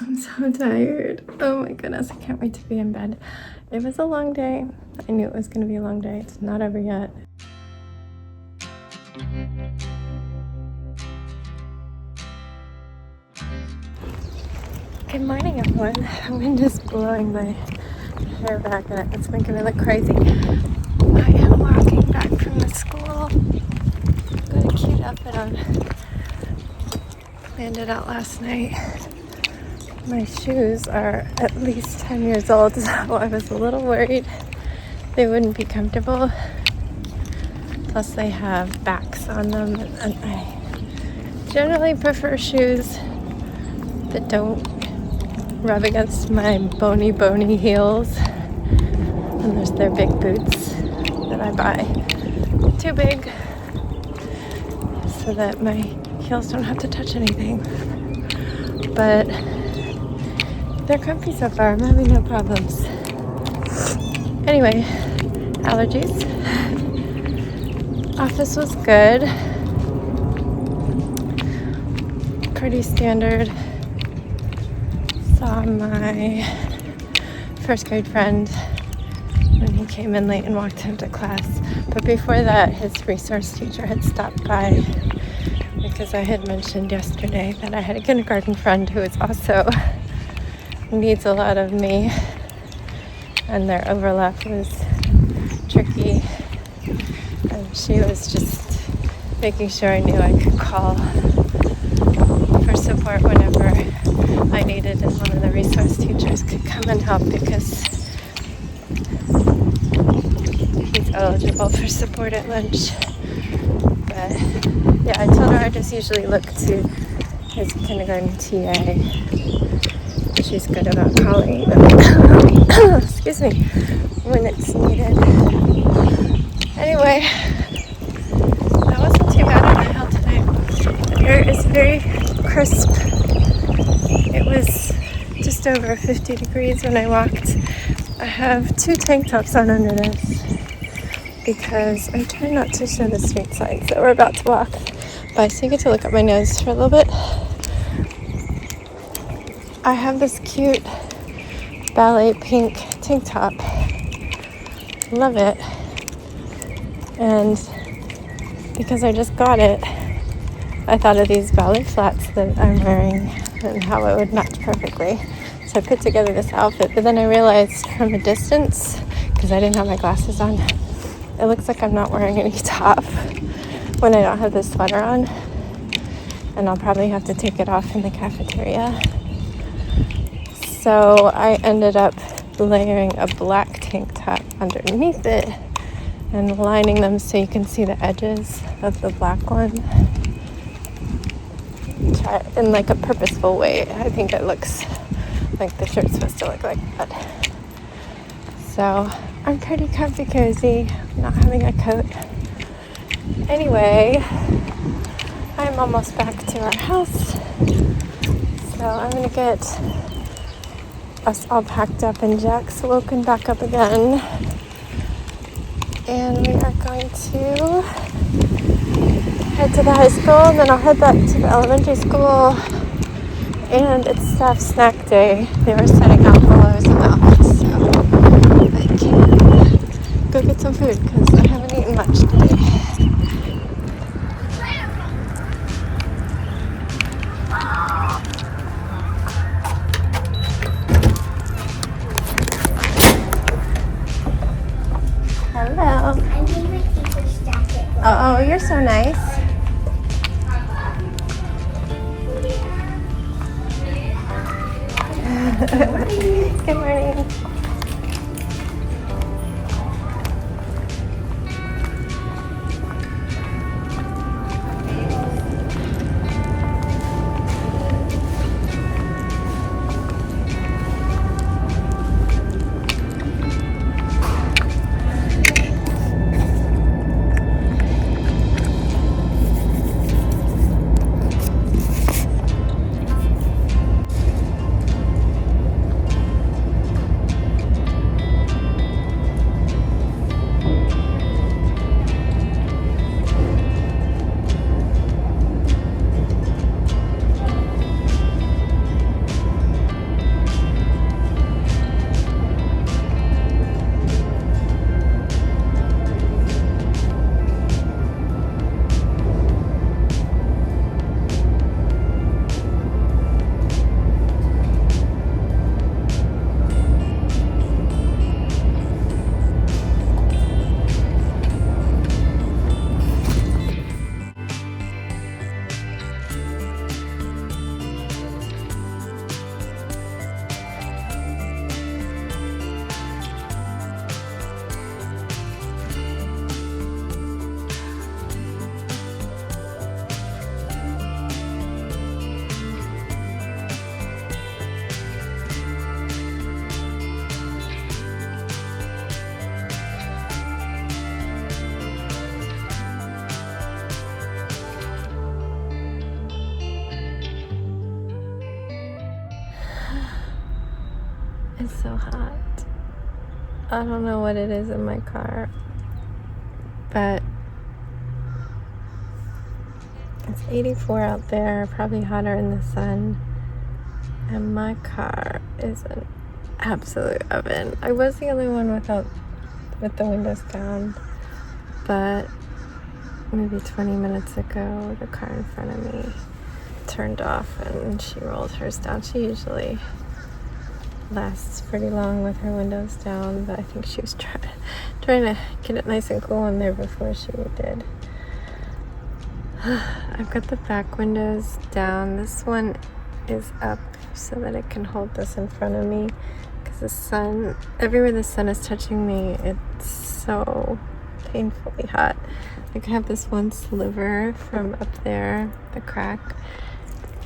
I'm so tired. Oh my goodness, I can't wait to be in bed. It was a long day. I knew it was going to be a long day. It's not over yet. Good morning, everyone. The wind is blowing my hair back and it's making me look crazy. I am walking back from the school. Got a cute outfit on. Planned it out last night. My shoes are at least 10 years old, so I was a little worried they wouldn't be comfortable. Plus they have backs on them, and I generally prefer shoes that don't rub against my bony heels. And there's their big boots that I buy. Too big so that my heels don't have to touch anything. But they're comfy so far. I'm having no problems. Anyway, allergies. Office was good. Pretty standard. Saw my first grade friend when he came in late and walked him to class. But before that, his resource teacher had stopped by because I had mentioned yesterday that I had a kindergarten friend who is also needs a lot of me, and their overlap was tricky, and she was just making sure I knew I could call for support whenever I needed, and one of the resource teachers could come and help because he's eligible for support at lunch. But yeah, I told her I just usually look to his kindergarten TA. She's good about calling excuse me, when it's needed. Anyway, that wasn't too bad on my health today. The air is very crisp. It was just over 50 degrees when I walked. I have 2 tank tops on under this because I'm trying not to show the street signs that we're about to walk by, so you get to look at my nose for a little bit. I have this cute ballet pink tank top. Love it. And because I just got it, I thought of these ballet flats that I'm wearing and how it would match perfectly. So I put together this outfit, but then I realized from a distance, because I didn't have my glasses on, it looks like I'm not wearing any top when I don't have this sweater on. And I'll probably have to take it off in the cafeteria. So I ended up layering a black tank top underneath it and lining them so you can see the edges of the black one. Try it in like a purposeful way. I think it looks like the shirt's supposed to look like that. So I'm pretty comfy cozy, not having a coat. Anyway, I'm almost back to our house. So I'm gonna get us all packed up and Jack's woken back up again. And we are going to head to the high school, and then I'll head back to the elementary school. And it's staff snack day. They were setting out while I was in the office, so I can go get some food because I haven't eaten much today. Hello. I made my teacher's jacket. Oh, you're so nice. Good morning. It's so hot. I don't know what it is in my car, but it's 84 out there, probably hotter in the sun, and my car is an absolute oven. I was the only one with the windows down, but maybe 20 minutes ago, the car in front of me turned off and she rolled hers down. She usually lasts pretty long with her windows down, but I think she was trying to get it nice and cool in there before she did. I've got the back windows down. This one is up so that it can hold this in front of me, because the sun, everywhere the sun is touching me, it's so painfully hot. Like I have this one sliver from up there, the crack,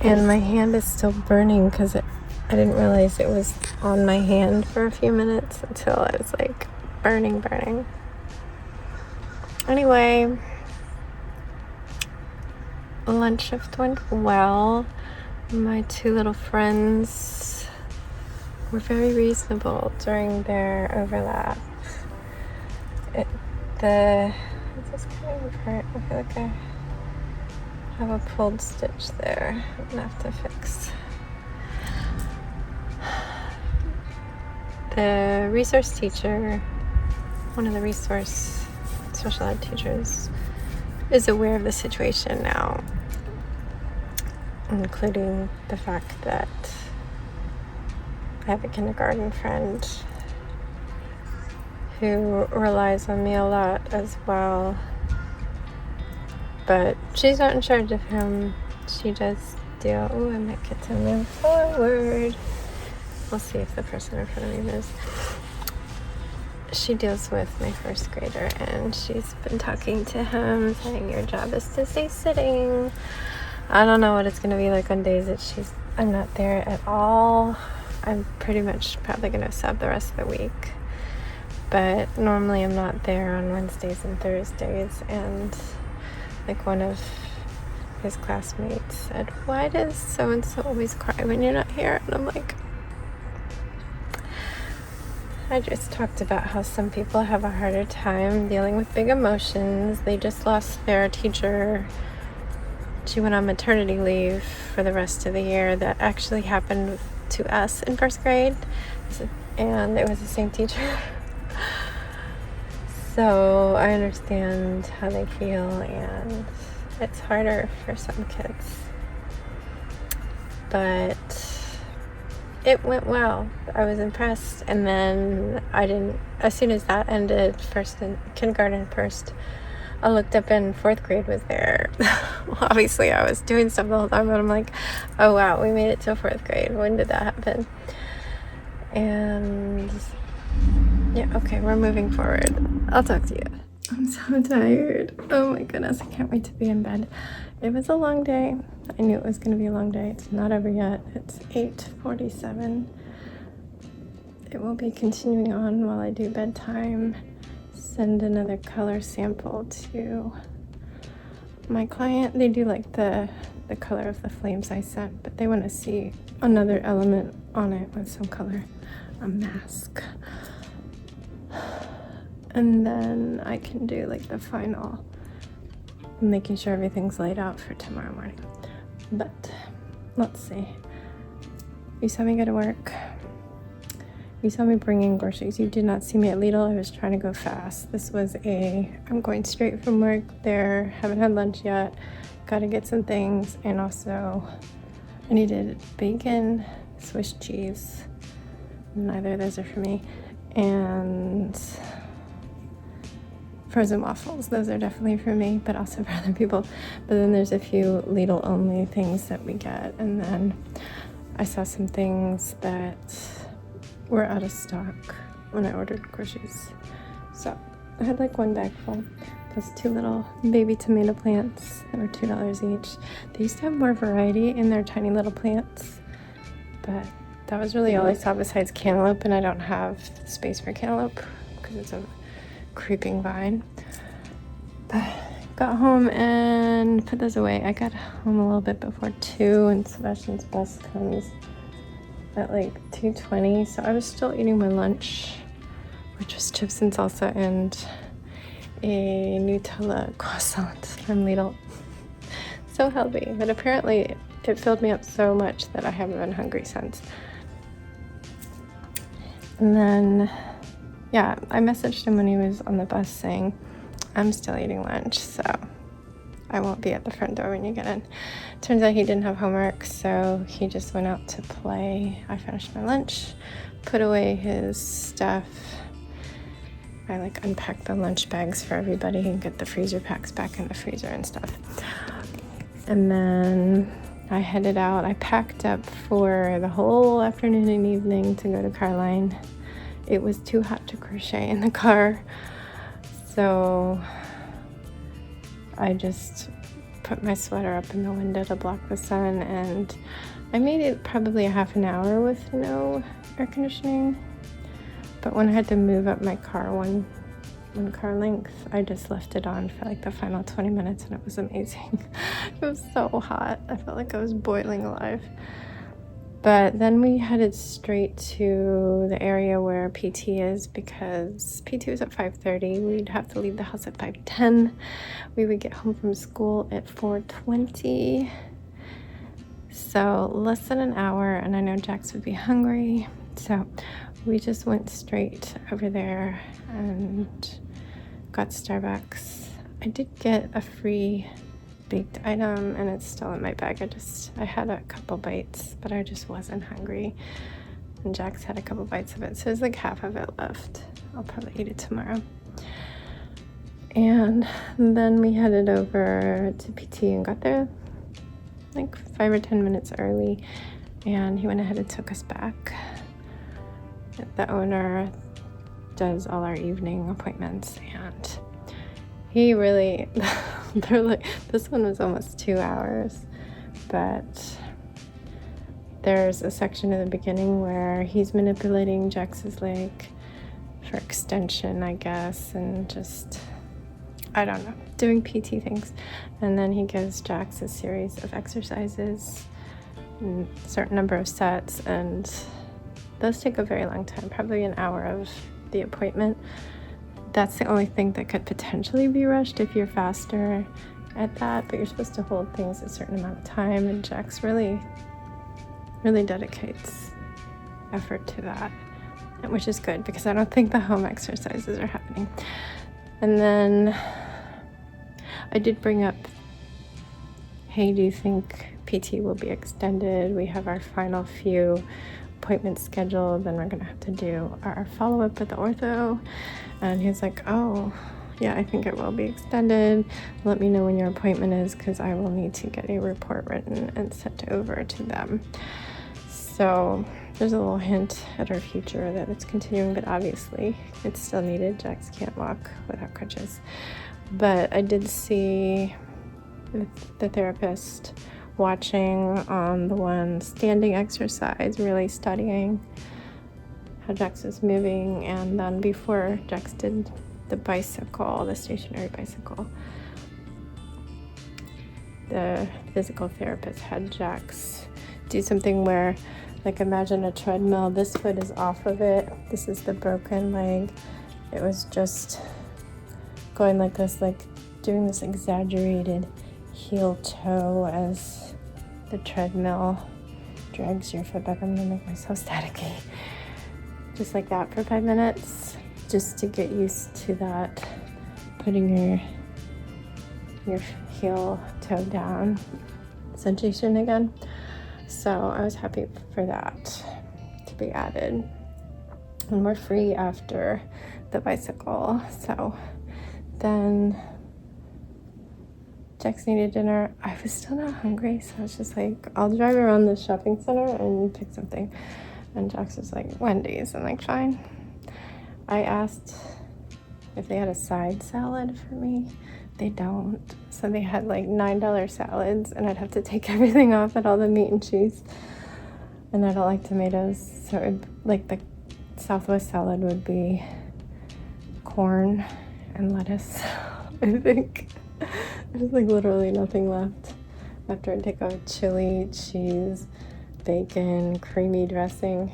and my hand is still burning because I didn't realize it was on my hand for a few minutes until it was like burning. Anyway, lunch shift went well. My two little friends were very reasonable during their overlap. Is this kind of hurt? I feel like I have a pulled stitch there. I'm gonna have to fix. The resource teacher, one of the resource special ed teachers, is aware of the situation now, including the fact that I have a kindergarten friend who relies on me a lot as well. But she's not in charge of him. She does deal. Oh, I might get to move forward. We'll see if the person in front of me moves. She deals with my first grader, and she's been talking to him, saying your job is to stay sitting. I don't know what it's going to be like on days that I'm not there at all. I'm pretty much probably going to sub the rest of the week. But normally I'm not there on Wednesdays and Thursdays, and like one of his classmates said, why does so-and-so always cry when you're not here? And I'm like, I just talked about how some people have a harder time dealing with big emotions. They just lost their teacher. She went on maternity leave for the rest of the year. That actually happened to us in first grade, and it was the same teacher. So I understand how they feel, and it's harder for some kids. But it went well. I was impressed, and then as soon as that ended, kindergarten first, I looked up and fourth grade was there. Well, obviously I was doing stuff the whole time, but I'm like, oh wow, we made it to fourth grade. When did that happen? And yeah, okay, we're moving forward. I'll talk to you. I'm so tired. Oh my goodness, I can't wait to be in bed. It was a long day. I knew it was going to be a long day. It's not over yet. It's 8:47. It will be continuing on while I do bedtime. Send another color sample to my client. They do like the color of the flames I sent, but they want to see another element on it with some color, a mask. And then I can do like the final, making sure everything's laid out for tomorrow morning. But let's see. You saw me go to work. You saw me bring in groceries. You did not see me at Lidl. I was trying to go fast. This was I'm going straight from work there. Haven't had lunch yet. Got to get some things. And also I needed bacon, Swiss cheese. Neither of those are for me. And frozen waffles. Those are definitely for me, but also for other people. But then there's a few Lidl only things that we get. And then I saw some things that were out of stock when I ordered groceries. So I had like one bag full, plus 2 little baby tomato plants that were $2 each. They used to have more variety in their tiny little plants, but that was really all I saw besides cantaloupe, and I don't have space for cantaloupe because it's a creeping vine. But got home and put those away. I got home a little bit before 2, and Sebastian's bus comes at like 2:20, so I was still eating my lunch, which was chips and salsa and a Nutella croissant from Lidl. So healthy, but apparently it filled me up so much that I haven't been hungry since. And then, yeah, I messaged him when he was on the bus saying, I'm still eating lunch, so I won't be at the front door when you get in. Turns out he didn't have homework, so he just went out to play. I finished my lunch, put away his stuff. I like unpacked the lunch bags for everybody and get the freezer packs back in the freezer and stuff. And then I headed out. I packed up for the whole afternoon and evening to go to Carline. It was too hot to crochet in the car, so I just put my sweater up in the window to block the sun, and I made it probably a half an hour with no air conditioning. But when I had to move up my car one car length, I just left it on for like the final 20 minutes, and it was amazing. It was so hot. I felt like I was boiling alive. But then we headed straight to the area where PT is, because PT was at 5:30. We'd have to leave the house at 5:10. We would get home from school at 4:20. So less than an hour, and I know Jax would be hungry. So we just went straight over there and got Starbucks. I did get a free baked item, and it's still in my bag. I had a couple bites, but I just wasn't hungry, and Jax had a couple bites of it, so there's like half of it left. I'll probably eat it tomorrow. And then we headed over to PT and got there like 5 or 10 minutes early, and he went ahead and took us back. The owner does all our evening appointments, and he really they're like, this one was almost 2 hours, but there's a section in the beginning where he's manipulating Jax's leg for extension, I guess, and just, I don't know, doing PT things. And then he gives Jax a series of exercises, a certain number of sets, and those take a very long time, probably an hour of the appointment. That's the only thing that could potentially be rushed if you're faster at that, but you're supposed to hold things a certain amount of time, and Jax really dedicates effort to that, which is good because I don't think the home exercises are happening. And then I did bring up, hey, do you think PT will be extended? We have our final few appointments scheduled, then we're gonna have to do our follow-up at the ortho. And he's like, oh yeah, I think it will be extended. Let me know when your appointment is, because I will need to get a report written and sent over to them. So there's a little hint at our future that it's continuing, but obviously it's still needed. Jax can't walk without crutches. But I did see the therapist watching on the one standing exercise, really studying how Jax was moving. And then before Jax did the bicycle, the stationary bicycle, the physical therapist had Jax do something where, like, imagine a treadmill, this foot is off of it, this is the broken leg. It was just going like this, like doing this exaggerated heel toe as the treadmill drags your foot back. I'm gonna make myself staticky. Just like that for 5 minutes, just to get used to that, putting your heel toe down sensation again. So I was happy for that to be added. And we're free after the bicycle. So then Jax needed dinner. I was still not hungry, so I was just like, I'll drive around the shopping center and pick something. And Jax was like, Wendy's. I'm like, fine. I asked if they had a side salad for me. They don't. So they had like $9 salads, and I'd have to take everything off at all the meat and cheese. And I don't like tomatoes, so it, like, the Southwest salad would be corn and lettuce, I think. There's like literally nothing left after I take out chili, cheese, bacon, creamy dressing.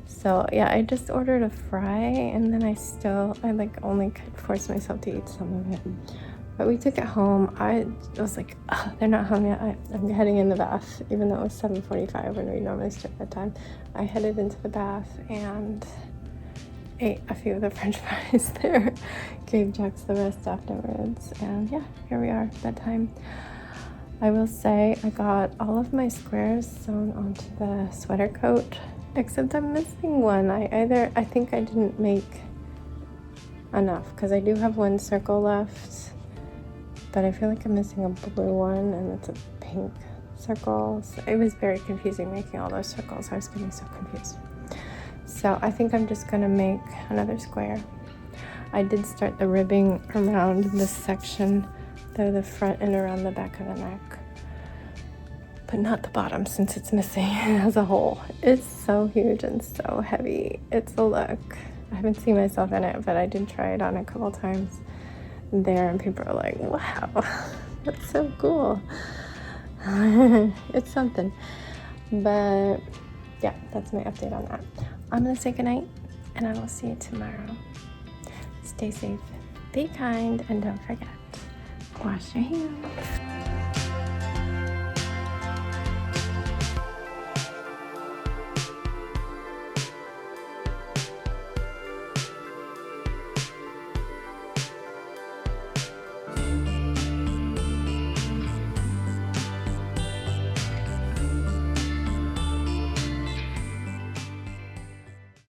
So yeah, I just ordered a fry, and then I like only could force myself to eat some of it. But we took it home. I was like, oh, they're not home yet. I'm heading in the bath, even though it was 7:45 when we normally start that time. I headed into the bath and ate a few of the french fries there. Gave Jax the rest afterwards. And yeah, here we are, bedtime. I will say I got all of my squares sewn onto the sweater coat, except I'm missing one. I think I didn't make enough, because I do have one circle left, but I feel like I'm missing a blue one, and it's a pink circle. So it was very confusing making all those circles. I was getting so confused. So I think I'm just gonna make another square. I did start the ribbing around this section, the front and around the back of the neck, but not the bottom, since it's missing as a whole. It's so huge and so heavy. It's a look. I haven't seen myself in it, but I did try it on a couple times there, and people are like, wow, that's so cool. It's something. But yeah, that's my update on that. I'm gonna say goodnight, and I will see you tomorrow. Stay safe, be kind, and don't forget, wash your hands.